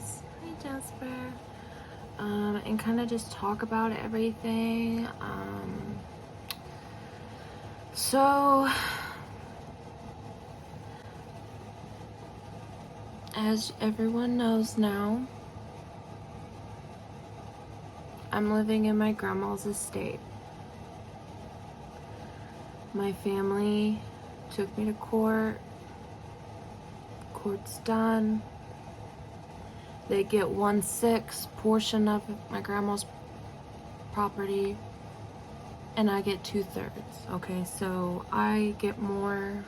guys. Hi, Jasper. And kind of just talk about everything. So, as everyone knows now, I'm living in my grandma's estate. My family took me to court. Court's done. They get 1/6 portion of my grandma's property, and I get 2/3. Okay, so I get more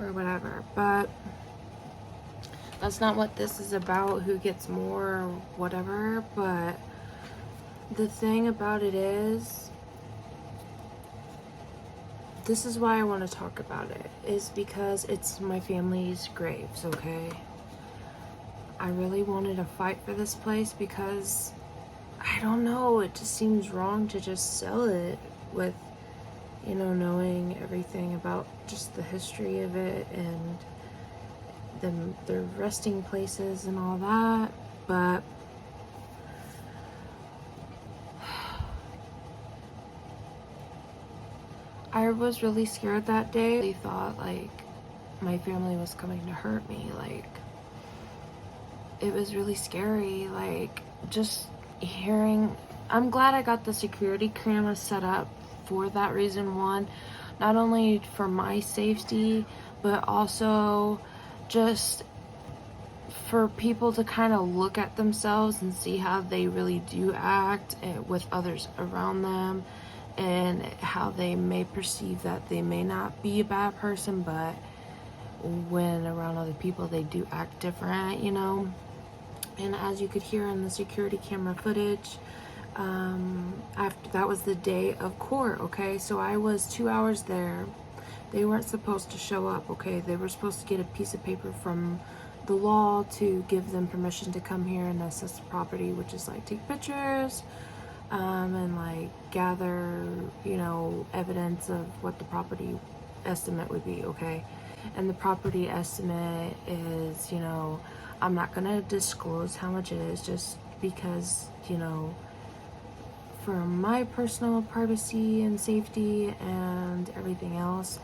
or whatever, but that's not what this is about, who gets more or whatever. But the thing about it is, this is why I want to talk about it, is because it's my family's graves, okay? I really wanted to fight for this place because, I don't know, it just seems wrong to just sell it with, you know, knowing everything about just the history of it and the resting places and all that. But I was really scared that day. I really thought like my family was coming to hurt me. Like, it was really scary. Like, just hearing, I'm glad I got the security camera set up for that reason. One, not only for my safety, but also just for people to kind of look at themselves and see how they really do act with others around them, and how they may perceive that they may not be a bad person, but when around other people they do act different, you know. And as you could hear in the security camera footage, after that was the day of court, okay? So I was 2 hours there. They weren't supposed to show up, okay? They were supposed to get a piece of paper from the law to give them permission to come here and assess the property, which is like take pictures, and like gather, you know, evidence of what the property estimate would be, okay? And the property estimate is, you know, I'm not gonna disclose how much it is, just because, you know, for my personal privacy and safety and everything else.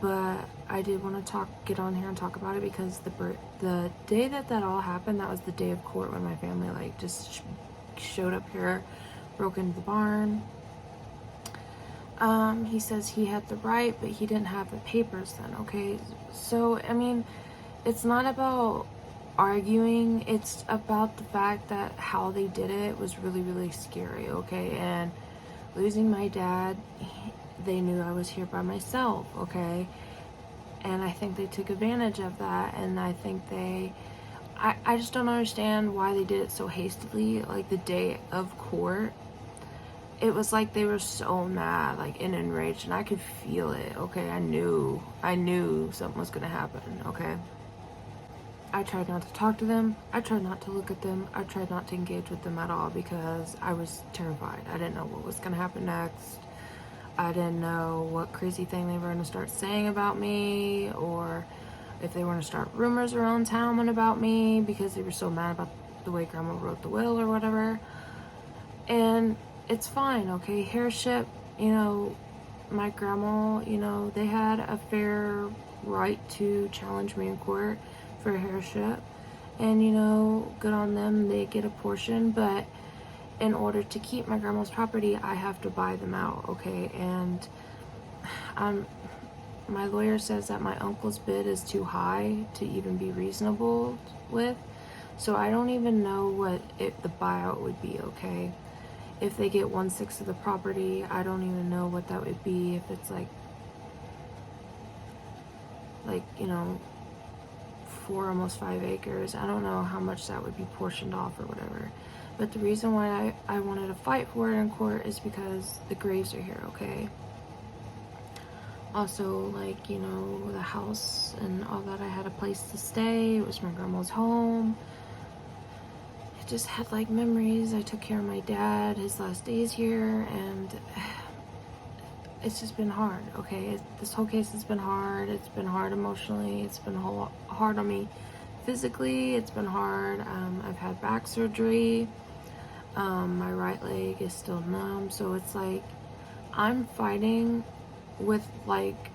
But I did want to get on here and talk about it because the day that all happened, that was the day of court when my family like just showed up here, broke into the barn. He says he had the right, but he didn't have the papers then, okay? So, I mean, it's not about arguing, it's about the fact that how they did it was really, really scary, okay? And losing my dad, they knew I was here by myself, okay? And I think they took advantage of that, and I think I just don't understand why they did it so hastily, like the day of court. It was like they were so mad, like, and enraged, and I could feel it, okay? I knew something was gonna happen, okay? I tried not to talk to them. I tried not to look at them. I tried not to engage with them at all because I was terrified. I didn't know what was gonna happen next. I didn't know what crazy thing they were gonna start saying about me, or if they were gonna start rumors around town about me because they were so mad about the way Grandma wrote the will or whatever. And it's fine, okay? Heirship, you know, my grandma, you know, they had a fair right to challenge me in court for heirship, and, you know, good on them, they get a portion. But in order to keep my grandma's property, I have to buy them out, okay? And my lawyer says that my uncle's bid is too high to even be reasonable with, so I don't even know what the buyout would be, okay? If they get 1/6 of the property, I don't even know what that would be. If it's like, you know, 4, almost 5 acres, I don't know how much that would be portioned off or whatever. But the reason why I wanted to fight for it in court is because the graves are here, okay? Also, like, you know, the house and all that, I had a place to stay. It was my grandma's home. It just had like memories. I took care of my dad his last days here, and it's just been hard, okay? This whole case has been hard. It's been hard emotionally. It's been hard on me physically, it's been hard. I've had back surgery. My right leg is still numb. So it's like I'm fighting with, like,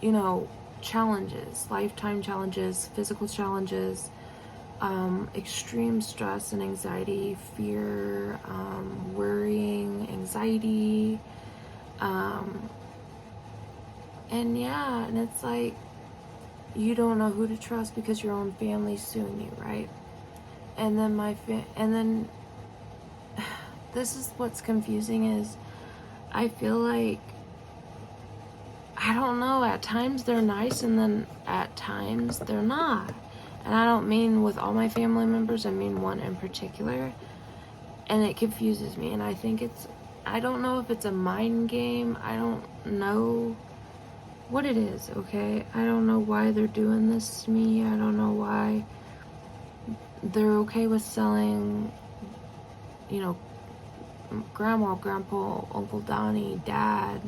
you know, challenges, lifetime challenges, physical challenges, extreme stress and anxiety, fear, worrying, anxiety, and yeah, and it's like you don't know who to trust because your own family's suing you, right? And then this is what's confusing is I feel like, I don't know, at times they're nice and then at times they're not. And I don't mean with all my family members, I mean one in particular. And it confuses me. And I think I don't know if it's a mind game. I don't know what it is, okay? I don't know why they're doing this to me. I don't know why they're okay with selling, you know, grandma, grandpa, Uncle Donnie, dad,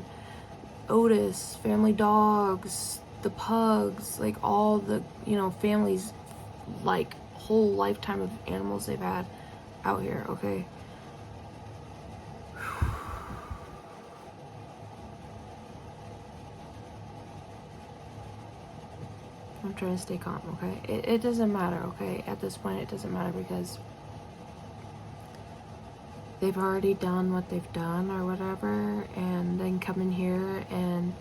Otis, family dogs, the pugs, like all the, you know, families, like whole lifetime of animals they've had out here, okay? I'm trying to stay calm, okay? It doesn't matter, okay? At this point, it doesn't matter because they've already done what they've done or whatever, and then come in here and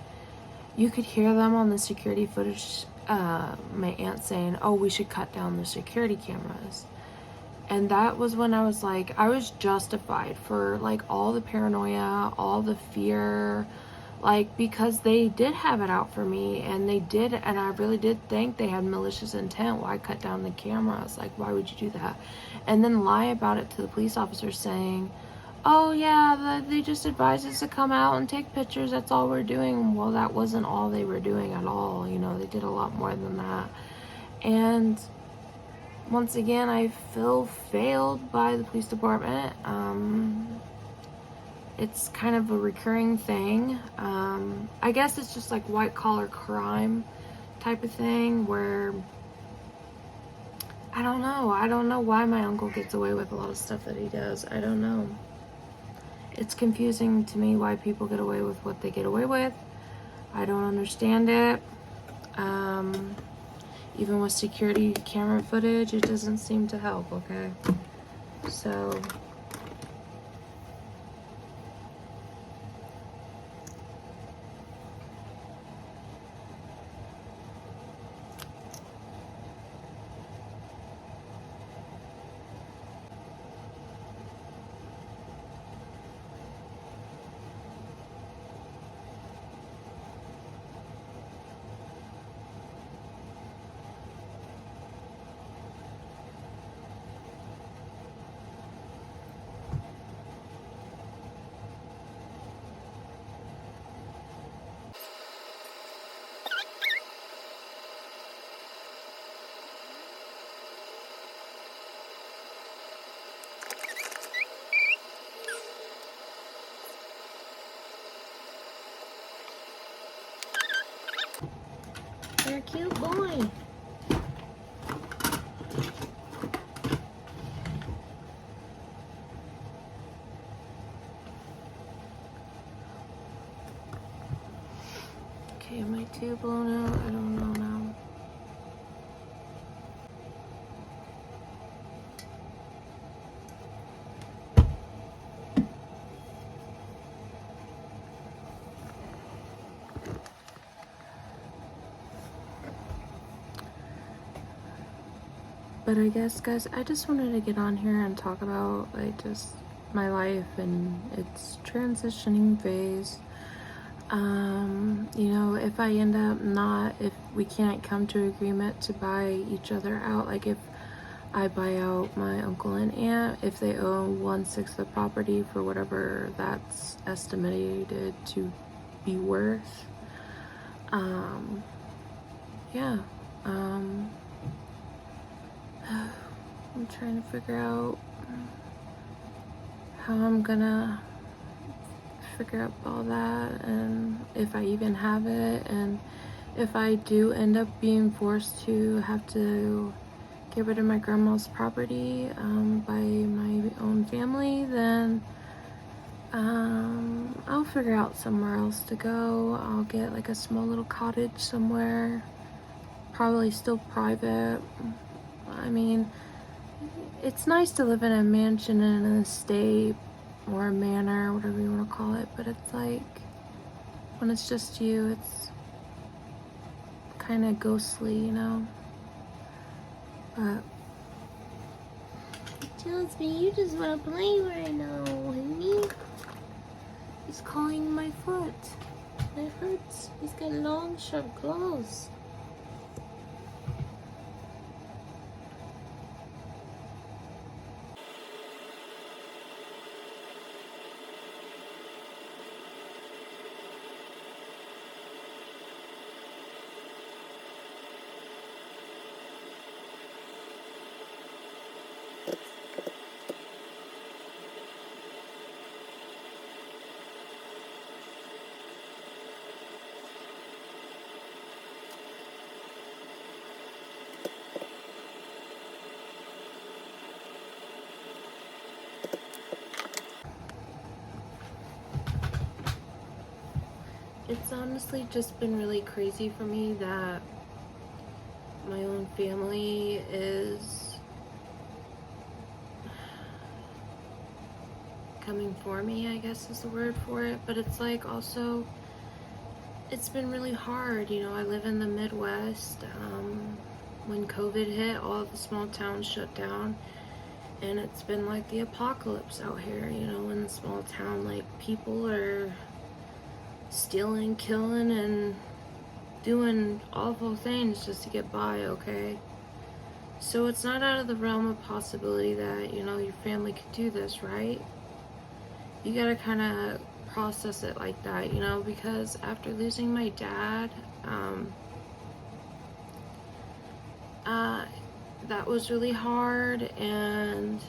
you could hear them on the security footage, my aunt saying, oh, we should cut down the security cameras. And that was when I was like, I was justified for like all the paranoia, all the fear, like, because they did have it out for me, and they did, and I really did think they had malicious intent. Why cut down the cameras? Like, why would you do that? And then lie about it to the police officer saying, oh yeah, they just advised us to come out and take pictures, that's all we're doing. Well, that wasn't all they were doing at all, you know, they did a lot more than that. And once again, I feel failed by the police department. It's kind of a recurring thing. I guess it's just like white collar crime type of thing where I don't know why my uncle gets away with a lot of stuff that he does. I don't know. It's confusing to me why people get away with what they get away with. I don't understand it. Even with security camera footage, it doesn't seem to help, okay? So you're a cute boy. Okay, am I too blown out? I don't know now. But I guess, guys, I just wanted to get on here and talk about, like, just my life and its transitioning phase. You know, if I end up if we can't come to agreement to buy each other out, like if I buy out my uncle and aunt, if they own 1/6 of the property for whatever that's estimated to be worth, yeah, I'm trying to figure out how I'm gonna figure out all that, and if I even have it, and if I do end up being forced to have to get rid of my grandma's property by my own family, then I'll figure out somewhere else to go. I'll get like a small little cottage somewhere, probably still private. I mean, it's nice to live in a mansion in an estate or a manor, whatever you want to call it, but it's like when it's just you, it's kind of ghostly, you know. But It tells me you just want to play right now, honey. He's clawing my foot. It hurts. He's got long, sharp claws. it's honestly just been really crazy for me that my own family is coming for me, I guess is the word for it. But it's like also, it's been really hard. You know, I live in the Midwest. When COVID hit, all of the small towns shut down. And it's been like the apocalypse out here, you know, in the small town. Like, people are stealing, killing, and doing awful things just to get by, okay? So it's not out of the realm of possibility that, you know, your family could do this, right? You gotta kind of process it like that, you know, because after losing my dad, that was really hard, and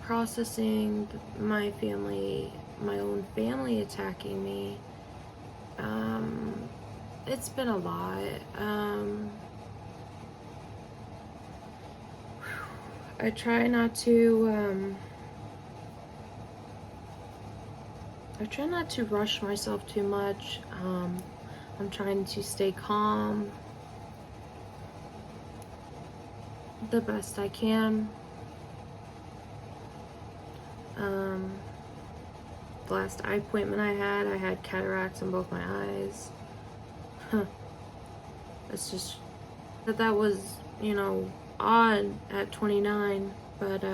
processing my family, my own family attacking me, it's been a lot. I try not to rush myself too much. I'm trying to stay calm the best I can. The last eye appointment I had cataracts in both my eyes. It's just that was, you know, odd at 29, but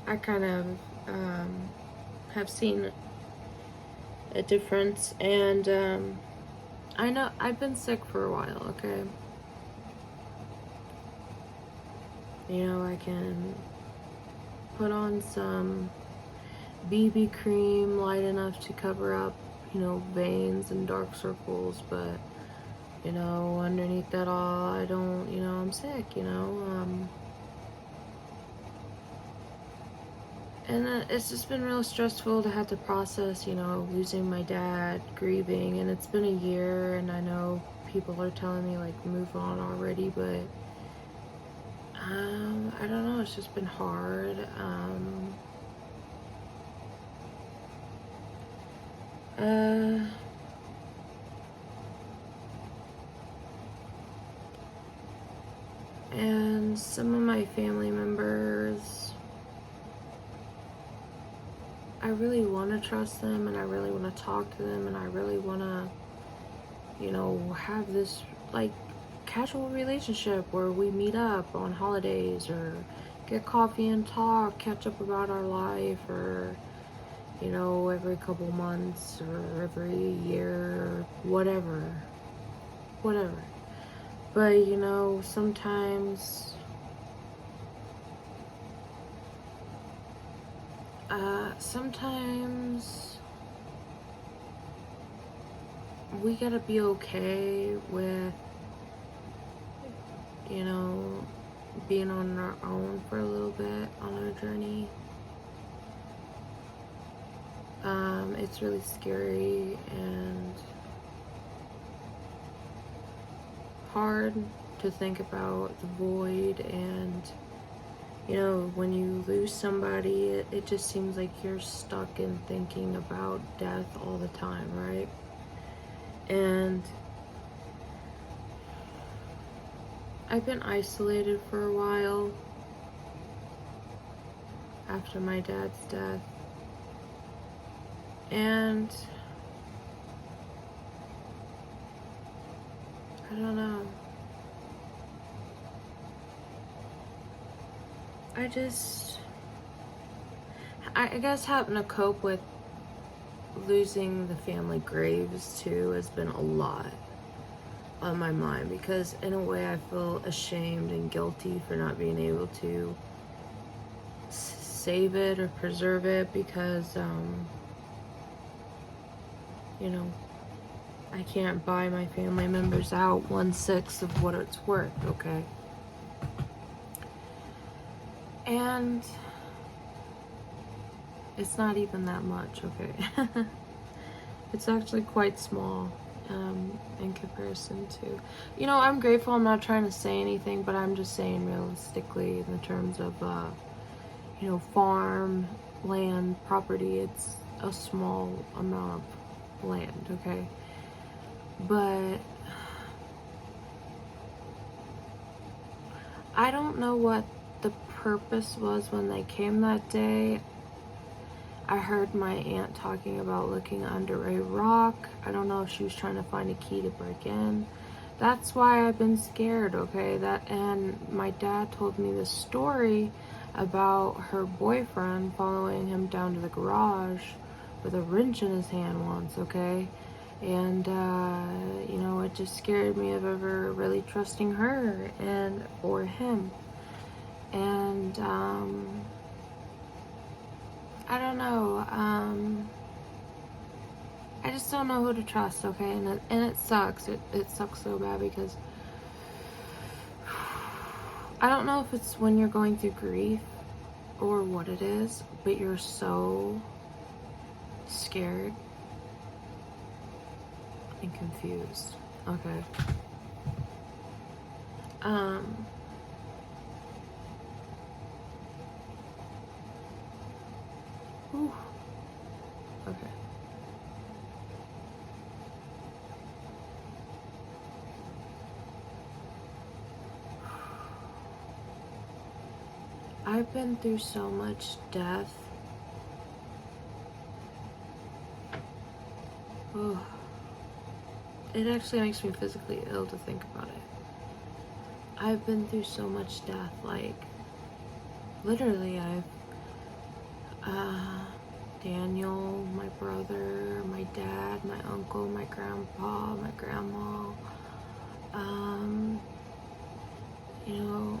I kind of have seen a difference, and I know I've been sick for a while, okay? You know, I can put on some BB cream light enough to cover up, you know, veins and dark circles, but, you know, underneath that all, I don't, you know, I'm sick, you know, and it's just been real stressful to have to process, you know, losing my dad, grieving, and it's been a year, and I know people are telling me, like, move on already, but I don't know, it's just been hard. And some of my family members, I really want to trust them, and I really want to talk to them, and I really want to, you know, have this, like, casual relationship where we meet up on holidays or get coffee and talk, catch up about our life, or, you know, every couple months or every year, whatever. But, you know, sometimes we gotta be okay with, you know, being on our own for a little bit on our journey. It's really scary, and hard to think about the void, and you know, when you lose somebody, it just seems like you're stuck in thinking about death all the time, right? And I've been isolated for a while after my dad's death, and I don't know. I guess having to cope with losing the family graves too has been a lot on my mind, because in a way I feel ashamed and guilty for not being able to save it or preserve it, because you know, I can't buy my family members out 1/6 of what it's worth, okay? And it's not even that much, okay? It's actually quite small in comparison to, you know, I'm grateful. I'm not trying to say anything, but I'm just saying realistically in the terms of, you know, farm, land, property, it's a small amount of land, okay? But I don't know what the purpose was when they came that day. I heard my aunt talking about looking under a rock. I don't know if she was trying to find a key to break in. That's why I've been scared, okay? And my dad told me this story about her boyfriend following him down to the garage with a wrench in his hand once, okay? And, you know, it just scared me of ever really trusting her or him. And, I don't know, I just don't know who to trust, okay? And it sucks. It sucks so bad, because I don't know if it's when you're going through grief or what it is, but you're so scared and confused, okay? Whew. Okay. I've been through so much death. Oh. It actually makes me physically ill to think about it. I've been through so much death, like, literally, Daniel, my brother, my dad, my uncle, my grandpa, my grandma, you know,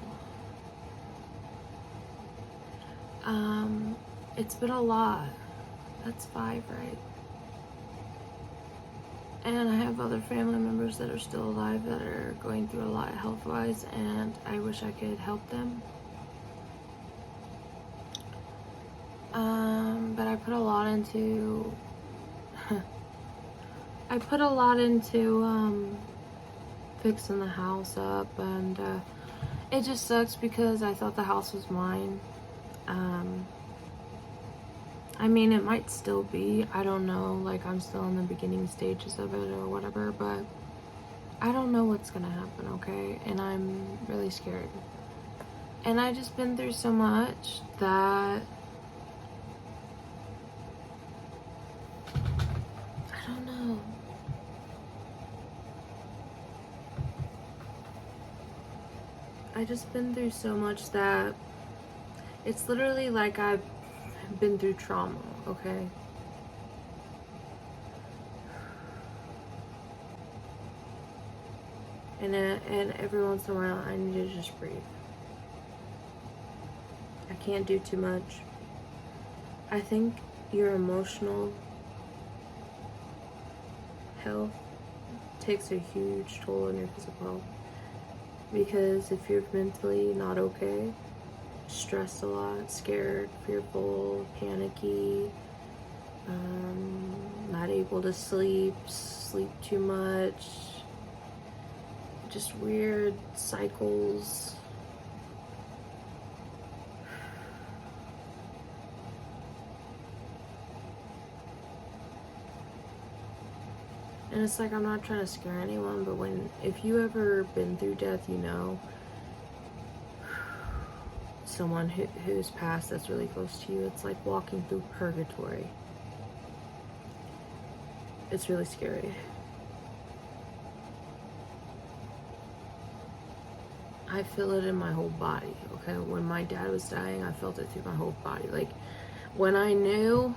it's been a lot. That's 5, right? And I have other family members that are still alive that are going through a lot health-wise, and I wish I could help them. But I put a lot into fixing the house up, and it just sucks because I thought the house was mine. I mean, it might still be, I don't know, like, I'm still in the beginning stages of it or whatever, but I don't know what's gonna happen, okay? And I'm really scared. And I just been through so much that I don't know. I just been through so much that it's literally like I've been through trauma, okay? And every once in a while, I need to just breathe. I can't do too much. I think your emotional health takes a huge toll on your physical health. Because if you're mentally not okay, stressed a lot, scared, fearful, panicky, not able to sleep too much, just weird cycles. And it's like, I'm not trying to scare anyone, but if you ever been through death, you know, someone who's passed that's really close to you, it's like walking through purgatory. It's really scary. I feel it in my whole body, okay? When my dad was dying, I felt it through my whole body. Like, when I knew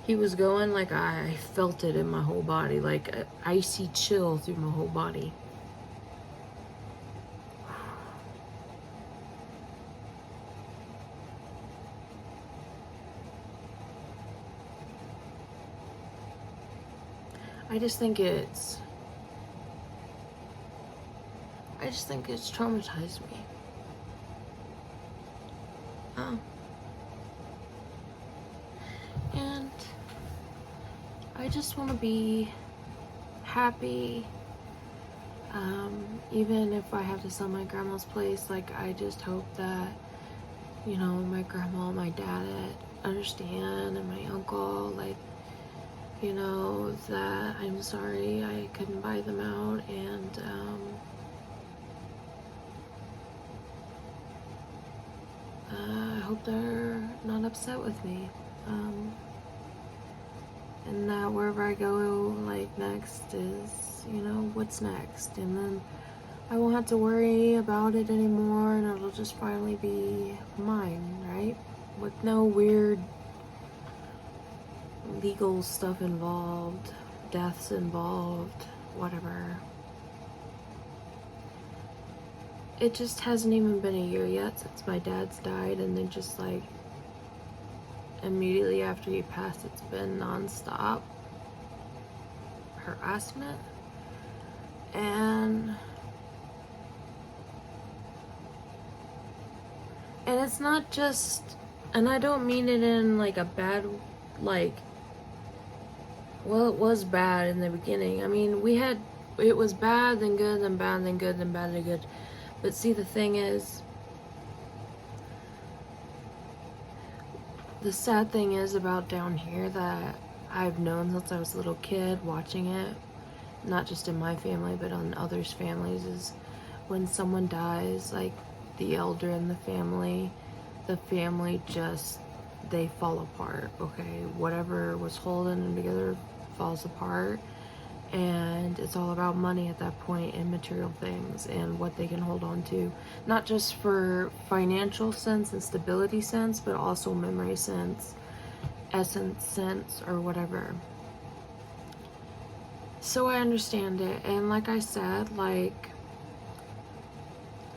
he was going, like, I felt it in my whole body, like an icy chill through my whole body. I just think it's traumatized me. And I just want to be happy. Even if I have to sell my grandma's place, like, I just hope that, you know, my grandma, my dad understand, and my uncle, like, you know, that I'm sorry I couldn't buy them out, and I hope they're not upset with me. And that wherever I go, like, next is, you know, what's next, and then I won't have to worry about it anymore, and it'll just finally be mine, right? With no weird legal stuff involved, deaths involved, whatever. It just hasn't even been a year yet since my dad's died, and then just like immediately after he passed, it's been non-stop harassment. And it's not just, and I don't mean it in like a bad, like, well, it was bad in the beginning. I mean, it was bad, then good, then bad, then good, then bad, then good. But see, the thing is, the sad thing is about down here that I've known since I was a little kid, watching it, not just in my family, but on others' families, is when someone dies, like the elder in the family just, they fall apart, okay? Whatever was holding them together falls apart, and it's all about money at that point, and material things, and what they can hold on to, not just for financial sense and stability sense, but also memory sense, essence sense, or whatever. So I understand it, and like I said, like,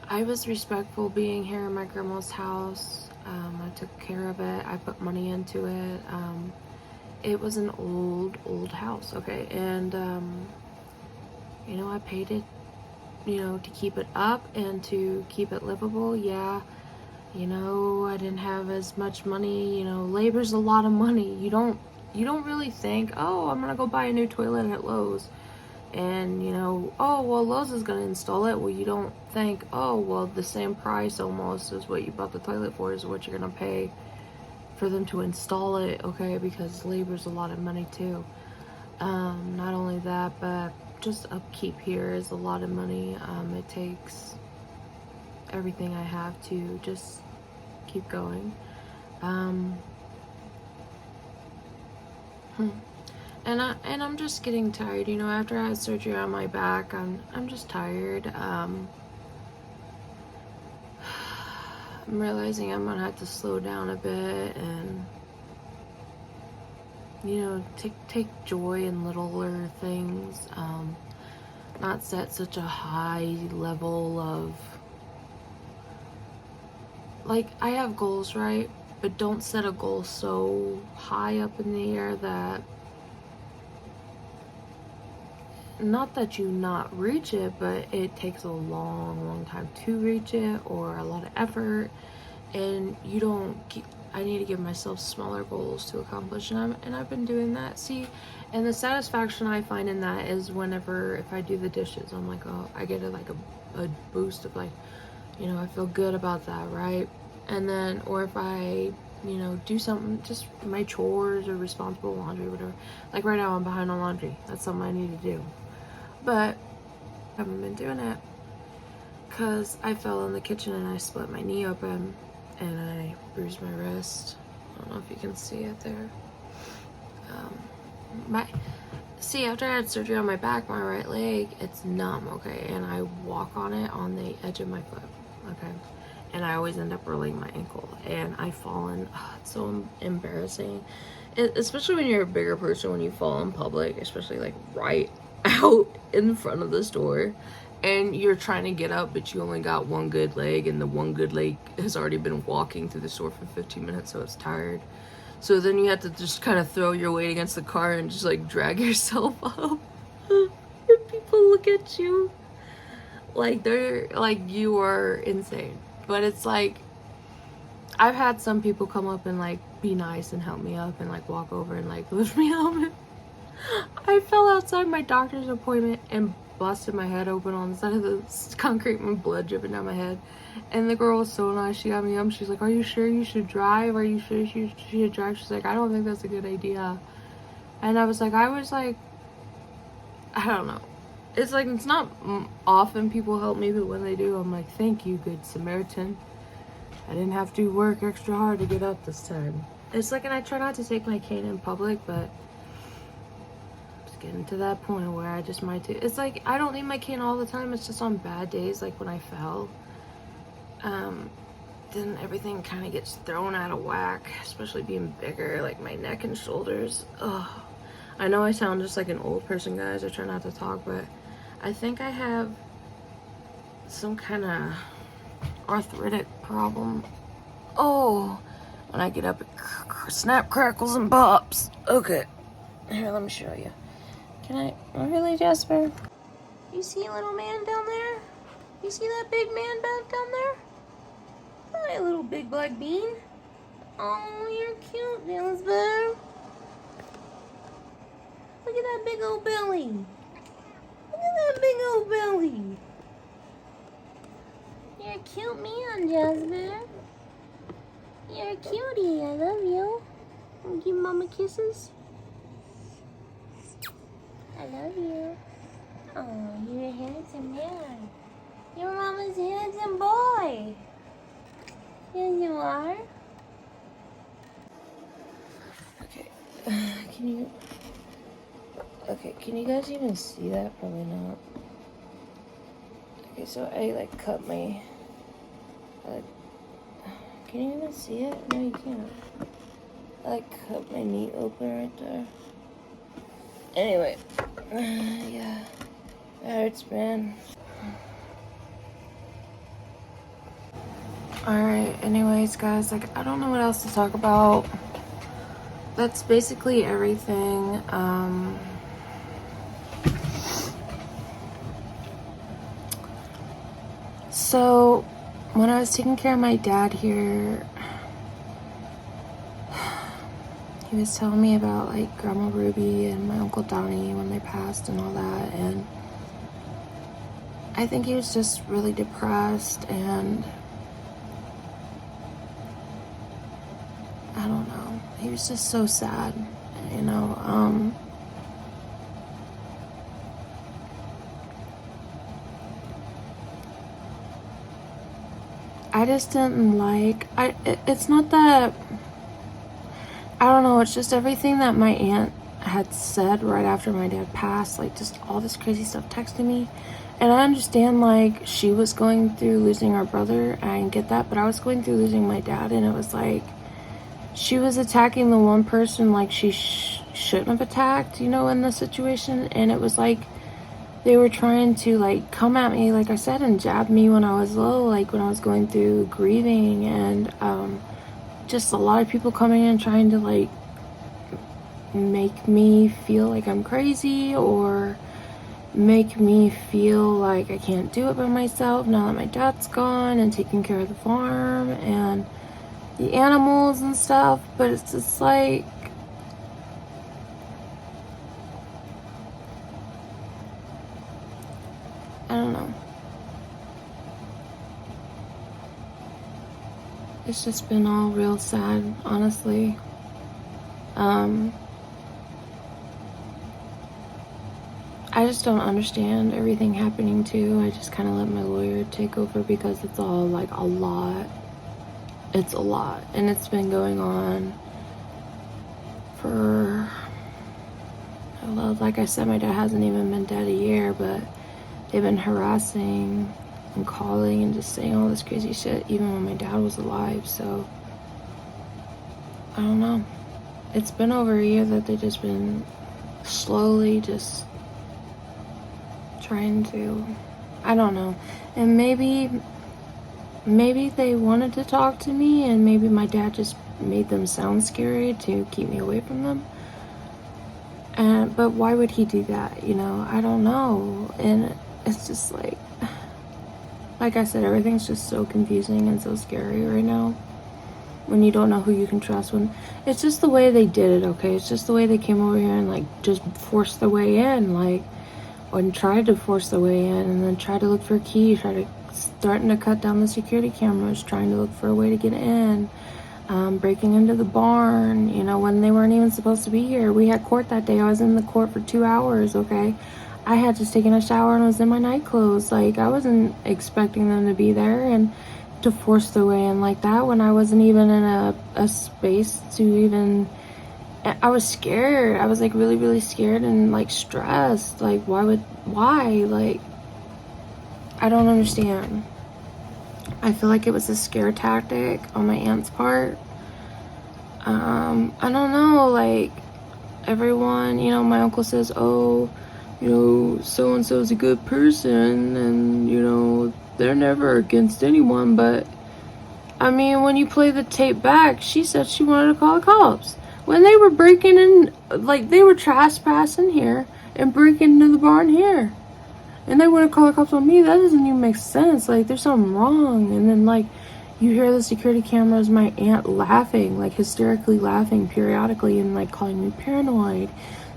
I was respectful being here in my grandma's house. I took care of it. I put money into it. It was an old house, okay? And, you know, I paid it, you know, to keep it up and to keep it livable. Yeah, you know, I didn't have as much money. You know, labor's a lot of money. You don't really think, oh, I'm gonna go buy a new toilet at Lowe's. And, you know, oh, well, Lowe's is going to install it. Well, you don't think, oh, well, the same price almost as what you bought the toilet for is what you're going to pay for them to install it, okay? Because labor's a lot of money, too. Not only that, but just upkeep here is a lot of money. It takes everything I have to just keep going. And I'm just getting tired, you know, after I had surgery on my back, I'm just tired. I'm realizing I'm gonna have to slow down a bit and, you know, take joy in littler things. Not set such a high level of, like, I have goals, right? But don't set a goal so high up in the air that, not that you not reach it, but it takes a long time to reach it, or a lot of effort, and you don't I need to give myself smaller goals to accomplish, and I've been doing that. See, and the satisfaction I find in that is whenever, if I do the dishes, I'm like, oh, I get a boost of like, you know, I feel good about that, right? And then, or if I, you know, do something, just my chores or responsible laundry, whatever. Like right now I'm behind on laundry. That's something I need to do. But I haven't been doing it because I fell in the kitchen and I split my knee open and I bruised my wrist. I don't know if you can see it there. After I had surgery on my back, my right leg, it's numb, okay? And I walk on it on the edge of my foot, okay? And I always end up rolling my ankle, and I've fallen. Oh, it's so embarrassing, especially when you're a bigger person, when you fall in public, especially like right out in front of the store, and you're trying to get up, but you only got one good leg, and the one good leg has already been walking through the store for 15 minutes, so it's tired. So then you have to just kind of throw your weight against the car and just like drag yourself up. And people look at you like they're like you are insane. But it's like, I've had some people come up and like be nice and help me up and like walk over and like lift me up. I fell outside my doctor's appointment and busted my head open on the side of the concrete and blood dripping down my head. And the girl was so nice. She got me up. She's like, are you sure you should drive? Are you sure you should drive? She's like, I don't think that's a good idea. And I was like, I don't know. It's like, it's not often people help me, but when they do, I'm like, thank you, good Samaritan. I didn't have to work extra hard to get up this time. It's like, and I try not to take my cane in public, but it's getting to that point where I just might do. It's like, I don't need my cane all the time. It's just on bad days, like when I fell. Then everything kind of gets thrown out of whack, especially being bigger, like my neck and shoulders. Ugh. I know I sound just like an old person, guys. I try not to talk, but I think I have some kind of arthritic problem. Oh, when I get up, it snap, crackles, and pops. Okay, here, let me show you. Can I? Oh, really, Jasper? You see a little man down there? You see that big man back down there? Hi, little big black bean. Oh, you're cute, Jasper. Look at that big old belly. Look at that big old belly. You're a cute man, Jasper. You're a cutie. I love you. Wanna give Mama kisses? I love you. Oh, you're a handsome man. You're Mama's handsome boy. Yes, you are. Okay. Can you guys even see that? Probably not. Okay, so I like cut my, can you even see it? No, you can't. I like cut my knee open right there. Anyway, yeah, that hurts, man. Alright, anyways, guys, like, I don't know what else to talk about. That's basically everything. So, when I was taking care of my dad here, he was telling me about, like, Grandma Ruby and my Uncle Donnie when they passed and all that, and I think he was just really depressed, and I don't know, he was just so sad, you know. I just didn't like, it's not that, I don't know, it's just everything that my aunt had said right after my dad passed, like just all this crazy stuff texting me. And I understand, like, she was going through losing her brother, I get that, but I was going through losing my dad, and it was like, she was attacking the one person, like, she shouldn't have attacked, you know, in the situation, and it was like, they were trying to, like, come at me, like I said, and jab me when I was low, like, when I was going through grieving, and, just a lot of people coming in trying to, like, make me feel like I'm crazy, or make me feel like I can't do it by myself now that my dad's gone and taking care of the farm, and the animals and stuff, but it's just like, I don't know. It's just been all real sad, honestly. I just don't understand everything happening too. I just kind of let my lawyer take over because it's all like a lot. It's a lot. And it's been going on for, well, like I said, my dad hasn't even been dead a year, but they've been harassing and calling and just saying all this crazy shit even when my dad was alive. So I don't know. It's been over a year that they've just been slowly just trying to, I don't know. And maybe they wanted to talk to me, and maybe my dad just made them sound scary to keep me away from them. But why would he do that? You know, I don't know. And it's just like I said, everything's just so confusing and so scary right now. When you don't know who you can trust. When it's just the way they did it, okay? It's just the way they came over here and like just forced their way in, like, and tried to force their way in, and then tried to look for a key, starting to cut down the security cameras, trying to look for a way to get in, breaking into the barn, you know, when they weren't even supposed to be here. We had court that day. I was in the court for 2 hours, okay? I had just taken a shower and was in my night clothes. Like, I wasn't expecting them to be there and to force their way in like that when I wasn't even in a space to even... I was scared. I was like really, really scared and like stressed. Like, why? Like, I don't understand. I feel like it was a scare tactic on my aunt's part. I don't know, like, everyone, you know, my uncle says, oh, you know, so-and-so is a good person, and, you know, they're never against anyone, but, I mean, when you play the tape back, she said she wanted to call the cops. When they were breaking in, like, they were trespassing here and breaking into the barn here. And they want to call the cops on me. That doesn't even make sense. Like, there's something wrong. And then, like, you hear the security cameras, my aunt laughing, like, hysterically laughing periodically and, like, calling me paranoid.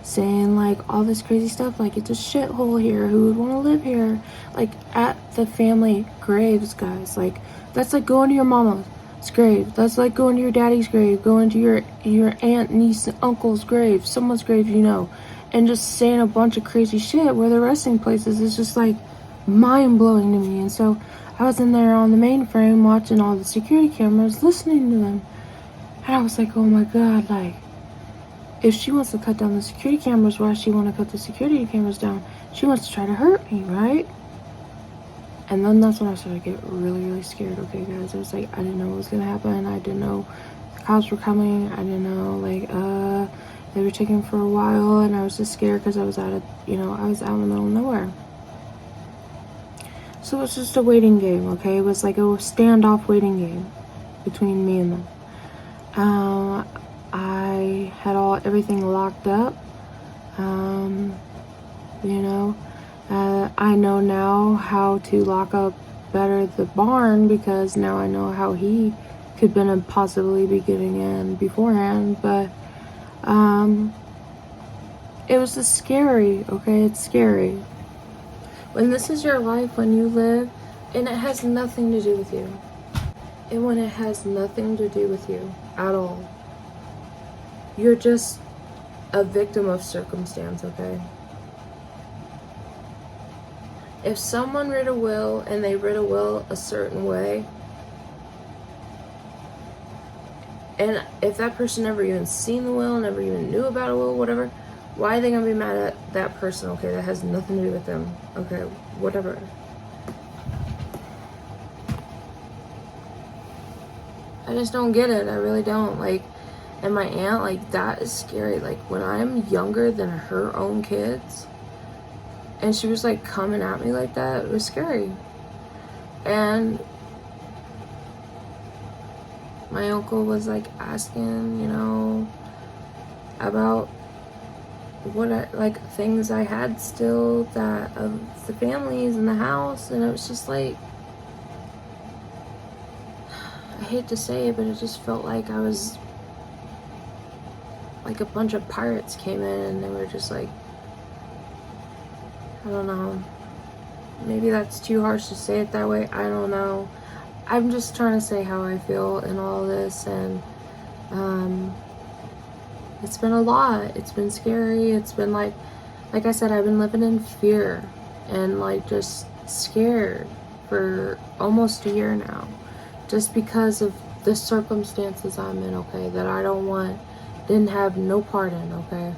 Saying, like, all this crazy stuff. Like, it's a shithole here. Who would want to live here? Like, at the family graves, guys. Like, that's like going to your mama's grave. That's like going to your daddy's grave. Going to your aunt, niece, and uncle's grave. Someone's grave, you know. And just saying a bunch of crazy shit where the resting places is just like mind-blowing to me. And so I was in there on the mainframe watching all the security cameras, listening to them. And I was like, oh my god, like, if she wants to cut down the security cameras, why does she want to cut the security cameras down? She wants to try to hurt me, right? And then that's when I started to get really, really scared, okay, guys? It was like, I didn't know what was going to happen. I didn't know the cops were coming. I didn't know, like, they were taking for a while, and I was just scared because I was out of, you know, I was out in the middle of nowhere. So it was just a waiting game, okay? It was like a standoff waiting game between me and them. I had everything locked up. You know, I know now how to lock up better the barn because now I know how he could possibly be getting in beforehand, but it was just scary, okay? It's scary. When this is your life, when you live, and it has nothing to do with you. And when it has nothing to do with you at all. You're just a victim of circumstance, okay? If someone writ a will and they writ a will a certain way, and if that person never even seen the will, never even knew about a will, whatever, why are they gonna be mad at that person? Okay, that has nothing to do with them. Okay, whatever. I just don't get it. I really don't. Like, and my aunt, like, that is scary. Like, when I'm younger than her own kids, and she was like coming at me like that, it was scary. And my uncle was like asking, you know, about like things I had still that of the families in the house, and it was just like, I hate to say it, but it just felt like I was, like a bunch of pirates came in and they were just like, I don't know, maybe that's too harsh to say it that way, I don't know. I'm just trying to say how I feel in all this, and it's been a lot. It's been scary. It's been like I said, I've been living in fear and like just scared for almost a year now, just because of the circumstances I'm in, okay, that I didn't have no part in, okay.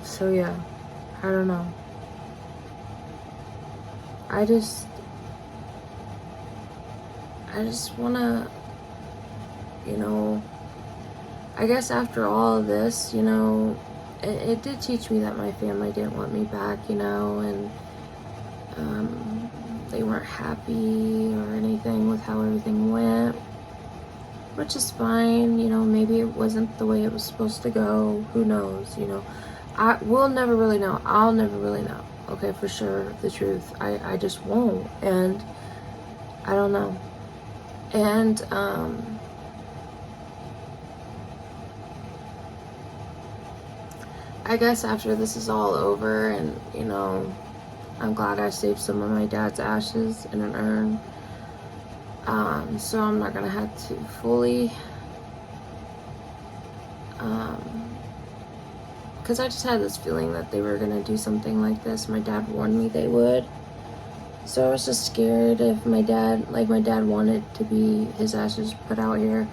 So yeah, I don't know. I just wanna, you know, I guess after all of this, you know, it did teach me that my family didn't want me back, you know, and they weren't happy or anything with how everything went, which is fine, you know, maybe it wasn't the way it was supposed to go, who knows, you know. We'll never really know. I'll never really know, okay, for sure, the truth. I just won't, and I don't know. And I guess after this is all over, and you know, I'm glad I saved some of my dad's ashes in an urn, so I'm not gonna have to fully, because I just had this feeling that they were gonna do something like this. My dad warned me they would, so I was just scared if my dad wanted to be his ashes put out here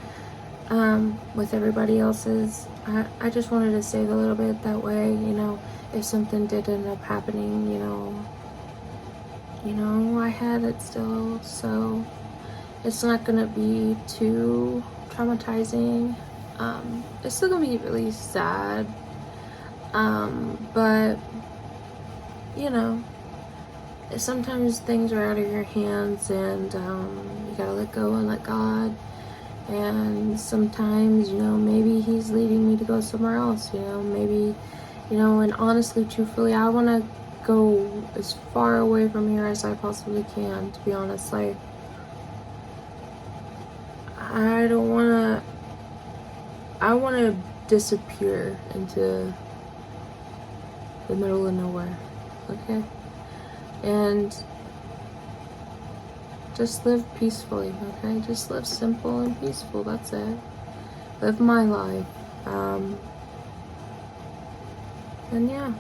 with everybody else's. I just wanted to save a little bit that way, you know, if something did end up happening, you know, I had it still, so it's not gonna be too traumatizing. It's still gonna be really sad, but you know, sometimes things are out of your hands, and you gotta let go and let God. And sometimes, you know, maybe he's leading me to go somewhere else, you know, maybe, you know, and honestly, truthfully, I want to go as far away from here as I possibly can, to be honest. Like, I want to disappear into the middle of nowhere, okay? And just live peacefully, okay? Just live simple and peaceful, that's it. Live my life. And yeah.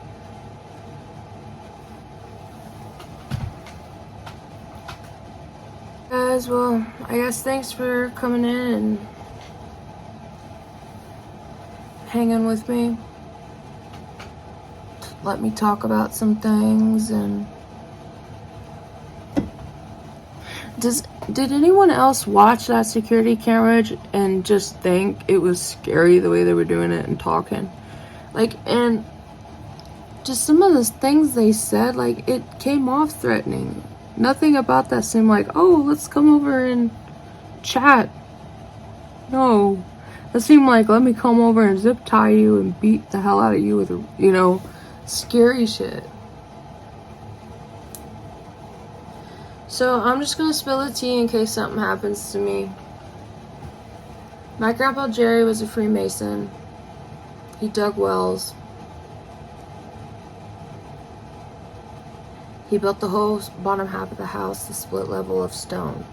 Guys, well, I guess thanks for coming in and hanging with me. Let me talk about some things. And did anyone else watch that security camera and just think it was scary the way they were doing it and talking? Like, and just some of the things they said, like, it came off threatening. Nothing about that seemed like, oh, let's come over and chat. No. It seemed like, let me come over and zip tie you and beat the hell out of you with, you know, scary shit. So I'm just gonna spill the tea in case something happens to me. My grandpa Jerry was a Freemason. He dug wells. He built the whole bottom half of the house, the split level of stone.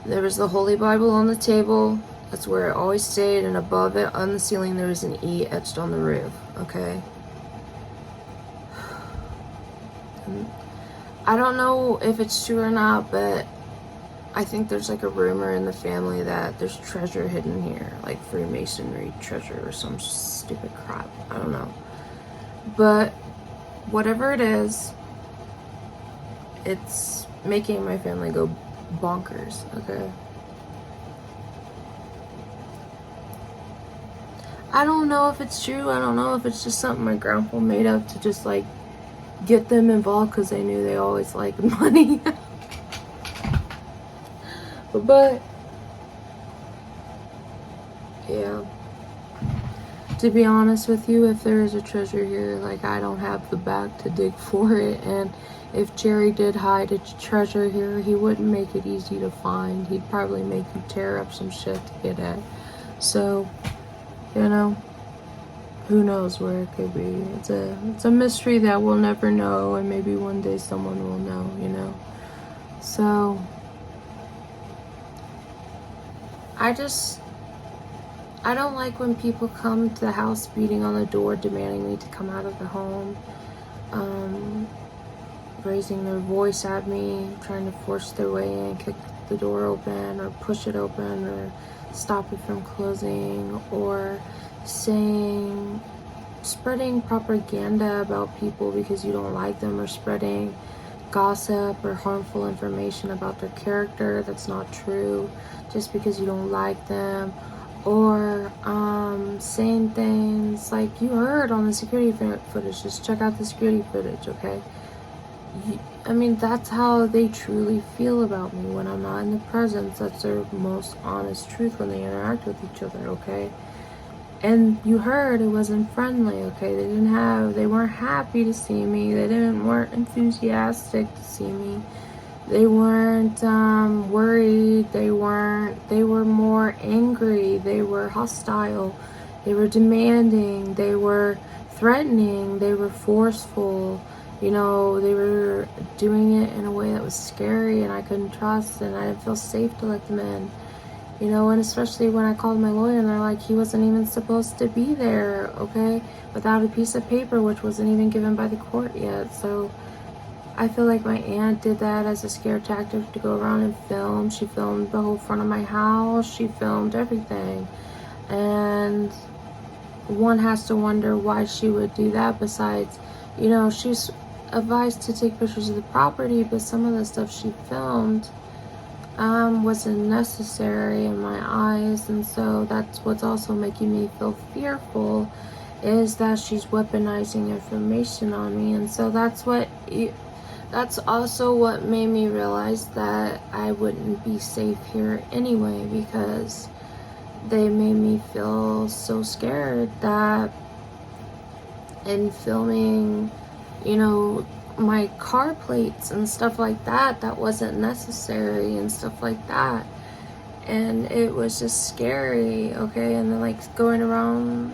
There was the Holy Bible on the table. That's where it always stayed, and above it on the ceiling there was an E etched on the roof, okay? I don't know if it's true or not, but I think there's like a rumor in the family that there's treasure hidden here, like Freemasonry treasure or some stupid crap. I don't know. But whatever it is, it's making my family go bonkers, okay? I don't know if it's true. I don't know if it's just something my grandpa made up to just like get them involved because they knew they always liked money. But yeah, to be honest with you, if there is a treasure here, like, I don't have the back to dig for it. And if Jerry did hide a treasure here, he wouldn't make it easy to find. He'd probably make you tear up some shit to get at. So, you know, who knows where it could be. It's a mystery that we'll never know, and maybe one day someone will know, you know. So I don't like when people come to the house beating on the door, demanding me to come out of the home, raising their voice at me, trying to force their way in, kick the door open or push it open or stop it from closing, or spreading propaganda about people because you don't like them, or spreading gossip or harmful information about their character that's not true just because you don't like them, or saying things like, you heard on the security footage, just check out the security footage, okay? I mean, that's how they truly feel about me when I'm not in the presence. That's their most honest truth when they interact with each other, okay? And you heard it wasn't friendly, okay? They weren't happy to see me. Weren't enthusiastic to see me. They weren't worried. They were more angry. They were hostile. They were demanding. They were threatening. They were forceful. You know, they were doing it in a way that was scary and I couldn't trust, and I didn't feel safe to let them in. You know, and especially when I called my lawyer and they're like, he wasn't even supposed to be there, okay? Without a piece of paper, which wasn't even given by the court yet. So I feel like my aunt did that as a scare tactic to go around and film. She filmed the whole front of my house. She filmed everything. And one has to wonder why she would do that. Besides, you know, she's advised to take pictures of the property, but some of the stuff she filmed wasn't necessary in my eyes. And so that's what's also making me feel fearful, is that she's weaponizing information on me. And so that's also what made me realize that I wouldn't be safe here anyway, because they made me feel so scared that in filming, you know, my car plates and stuff like that, that wasn't necessary and stuff like that. And it was just scary, okay? And then, like, going around,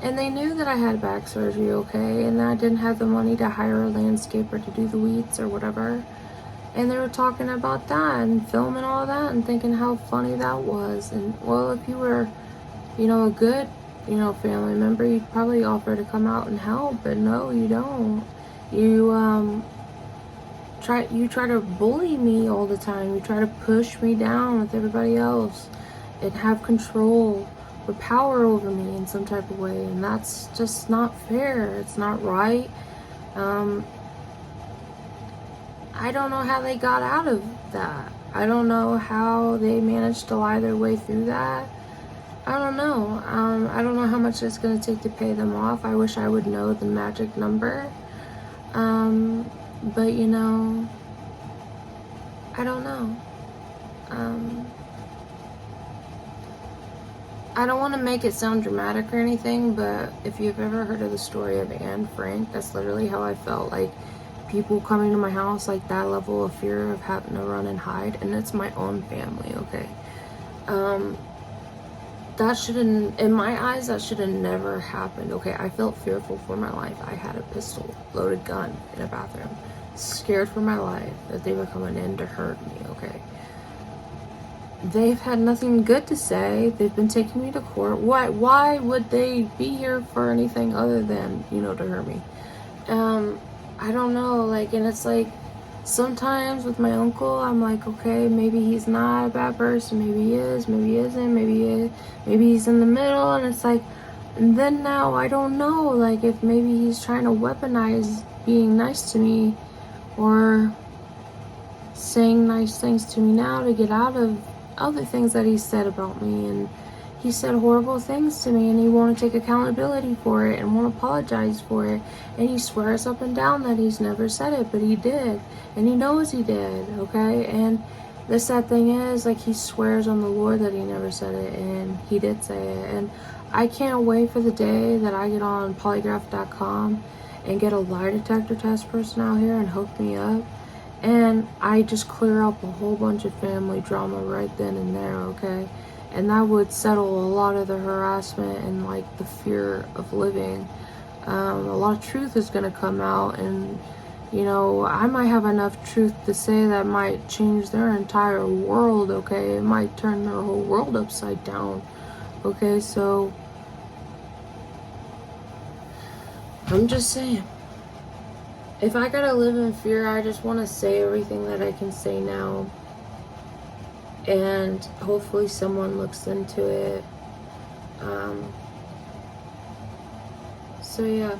and they knew that I had back surgery, okay? And that I didn't have the money to hire a landscaper to do the weeds or whatever. And they were talking about that and filming all that and thinking how funny that was. And, well, if you were, you know, a good, you know, family member, you'd probably offer to come out and help. But no, you don't. You try to bully me all the time. You try to push me down with everybody else and have control or power over me in some type of way. And that's just not fair. It's not right. I don't know how they got out of that. I don't know how they managed to lie their way through that. I don't know. I don't know how much it's going to take to pay them off. I wish I would know the magic number. But, you know, I don't know. I don't want to make it sound dramatic or anything, but if you've ever heard of the story of Anne Frank, that's literally how I felt. Like, people coming to my house, like that level of fear of having to run and hide, and it's my own family, okay? That shouldn't, in my eyes, that should have never happened, okay? I felt fearful for my life. I had a pistol, loaded gun in a bathroom, scared for my life that they were coming in to hurt me, okay? They've had nothing good to say. They've been taking me to court. Why would they be here for anything other than, you know, to hurt me? I don't know, like, and it's like, sometimes with my uncle, I'm like, okay, maybe he's not a bad person, maybe he is, maybe he isn't, maybe he's in the middle, and it's like, and then now I don't know, like, if maybe he's trying to weaponize being nice to me, or saying nice things to me now to get out of other things that he said about me. And he said horrible things to me, and he won't take accountability for it and won't apologize for it, and he swears up and down that he's never said it, but he did, and he knows he did, okay? And the sad thing is, like, he swears on the Lord that he never said it, and he did say it. And I can't wait for the day that I get on polygraph.com and get a lie detector test person out here and hook me up. And I just clear up a whole bunch of family drama right then and there, okay? And that would settle a lot of the harassment and like the fear of living. A lot of truth is gonna come out, and you know, I might have enough truth to say that might change their entire world, okay? It might turn their whole world upside down, okay? So, I'm just saying. If I gotta live in fear, I just want to say everything that I can say now. And hopefully someone looks into it. So yeah.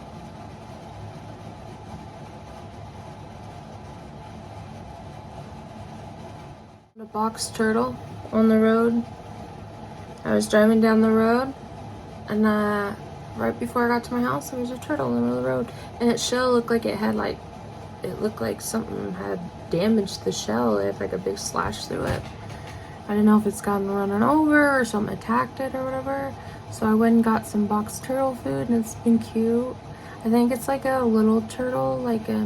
A box turtle on the road. I was driving down the road, and right before I got to my house, there was a turtle in the middle of the road, and its shell looked like it looked like something had damaged the shell. It had like a big slash through it. I don't know if it's gotten run over or something attacked it or whatever. So I went and got some box turtle food, and it's been cute. I think it's like a little turtle, like a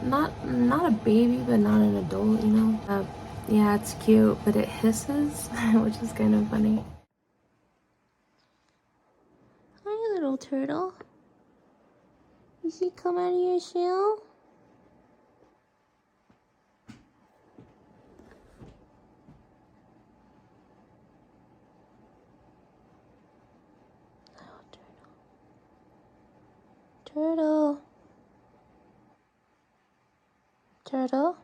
not a baby, but not an adult, you know. Yeah, it's cute, but it hisses, which is kind of funny. Hi, little turtle. You see come out of your shell? Turtle. Turtle.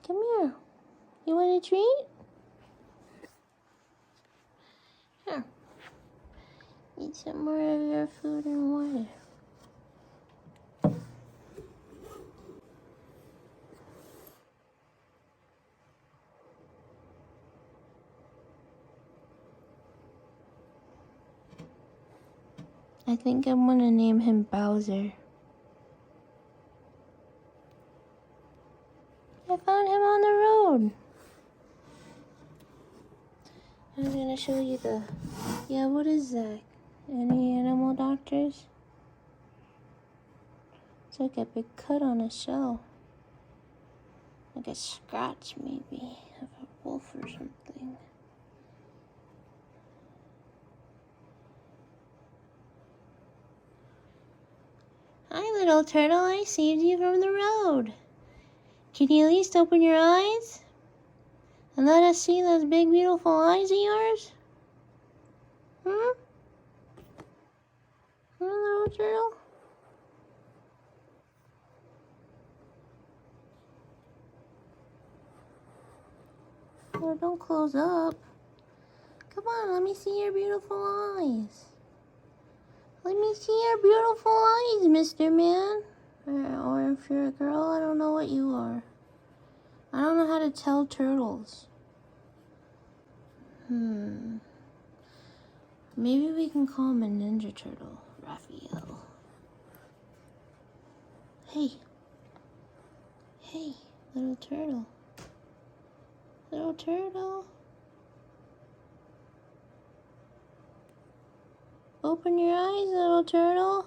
Come here. You want a treat? Here. Eat some more of your food and water. I think I'm gonna name him Bowser. I found him on the road. I'm gonna show you yeah, what is that? Any animal doctors? It's like a big cut on his shell. Like a scratch, maybe, of a wolf or something. Hi, little turtle. I saved you from the road. Can you at least open your eyes? And let us see those big, beautiful eyes of yours? Hmm? Hmm, little turtle? Oh, don't close up. Come on, let me see your beautiful eyes. Let me see your beautiful eyes, Mr. Man. Or if you're a girl, I don't know what you are. I don't know how to tell turtles. Maybe we can call him a Ninja Turtle, Raphael. Hey. Hey, little turtle. Little turtle. Open your eyes, little turtle.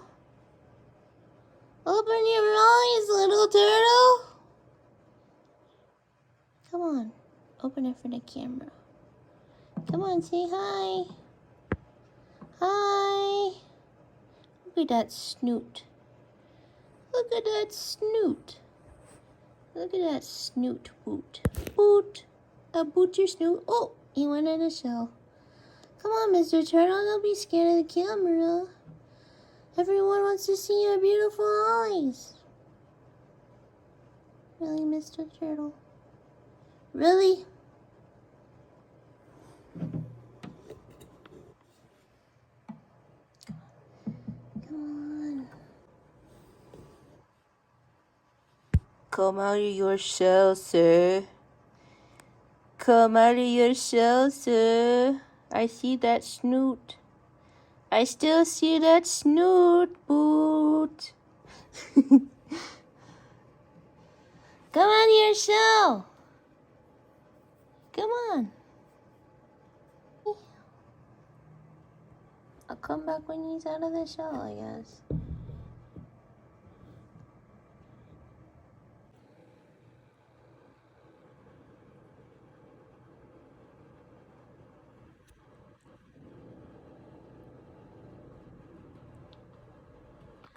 Open your eyes, little turtle. Come on. Open it for the camera. Come on, say hi. Hi. Look at that snoot. Look at that snoot. Look at that snoot boot. Boot. Boot your snoot. Oh, he went in a shell. Come on, Mr. Turtle. Don't be scared of the camera. Everyone wants to see your beautiful eyes. Really, Mr. Turtle? Really? Come out of your shell, sir. Come out of your shell, sir. I see that snoot. I still see that snoot, boot. Come out of your shell. Come on. come back when he's out of the shell, I guess.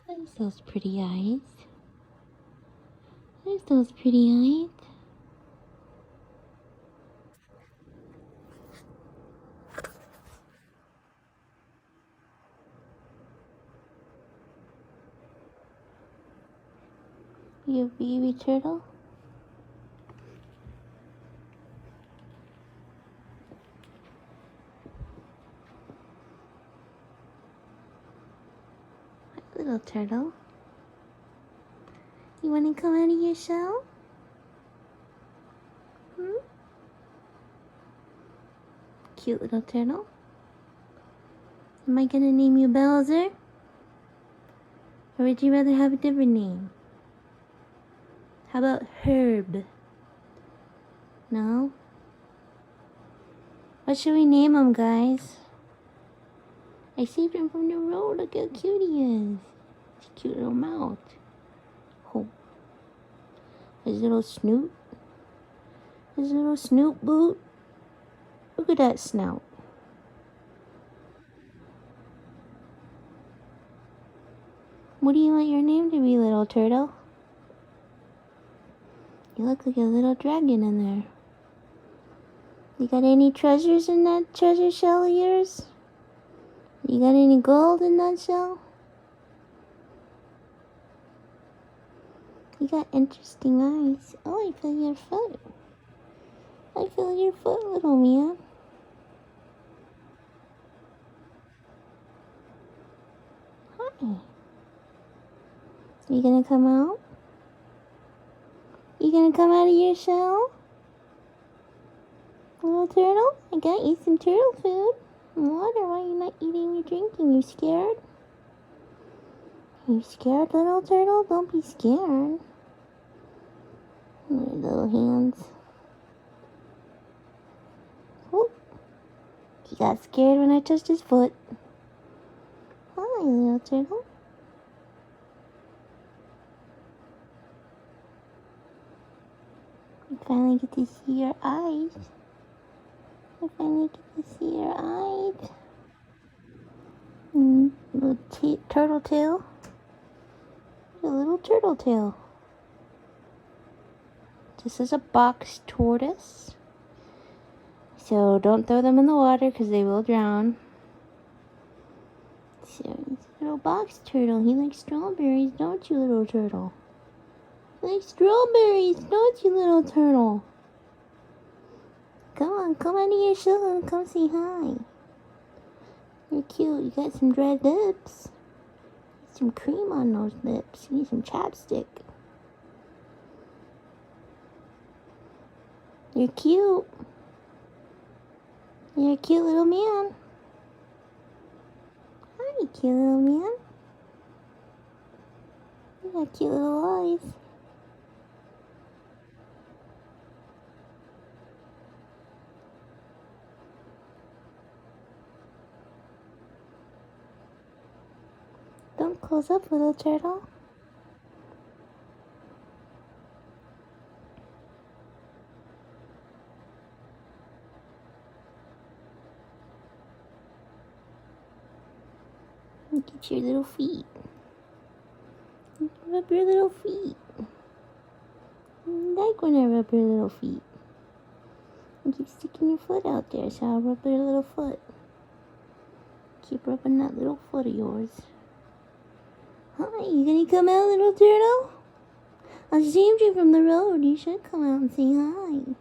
There's those pretty eyes. There's those pretty eyes. You baby turtle? Hi, little turtle. You want to come out of your shell? Cute little turtle. Am I gonna name you Bowser? Or would you rather have a different name? How about Herb? No? What should we name him, guys? I saved him from the road. Look how cute he is. His cute little mouth. Oh. His little snoot. His little snoot boot. Look at that snout. What do you want your name to be, little turtle? You look like a little dragon in there. You got any treasures in that treasure shell of yours? You got any gold in that shell? You got interesting eyes. Oh, I feel your foot. I feel your foot, little man. Hi. You gonna come out? You gonna come out of your shell? Little turtle? I got you some turtle food and water. Why are you not eating or drinking? You scared? You scared, little turtle? Don't be scared. Your little hands. Whoop. He got scared when I touched his foot. Hi, little turtle. I finally get to see your eyes. I finally get to see your eyes. Little turtle tail. A little turtle tail. This is a box tortoise. So don't throw them in the water because they will drown. So it's a little box turtle. He likes strawberries, don't you, little turtle? You like strawberries, don't you, little turtle? Come on, come out of your shell and come say hi. You're cute. You got some red lips. Some cream on those lips. You need some chapstick. You're cute. You're a cute little man. Hi, cute little man. You got cute little eyes. Don't close up, little turtle. Look at your little feet. Rub your little feet. I like when I rub your little feet. You keep sticking your foot out there, so I'll rub your little foot. Keep rubbing that little foot of yours. Hi, you gonna come out, little turtle? I saved you from the road. You should come out and say hi.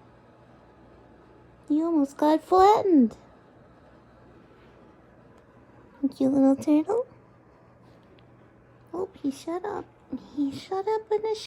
You almost got flattened. Cute little turtle. Oh, he shut up. He shut up in the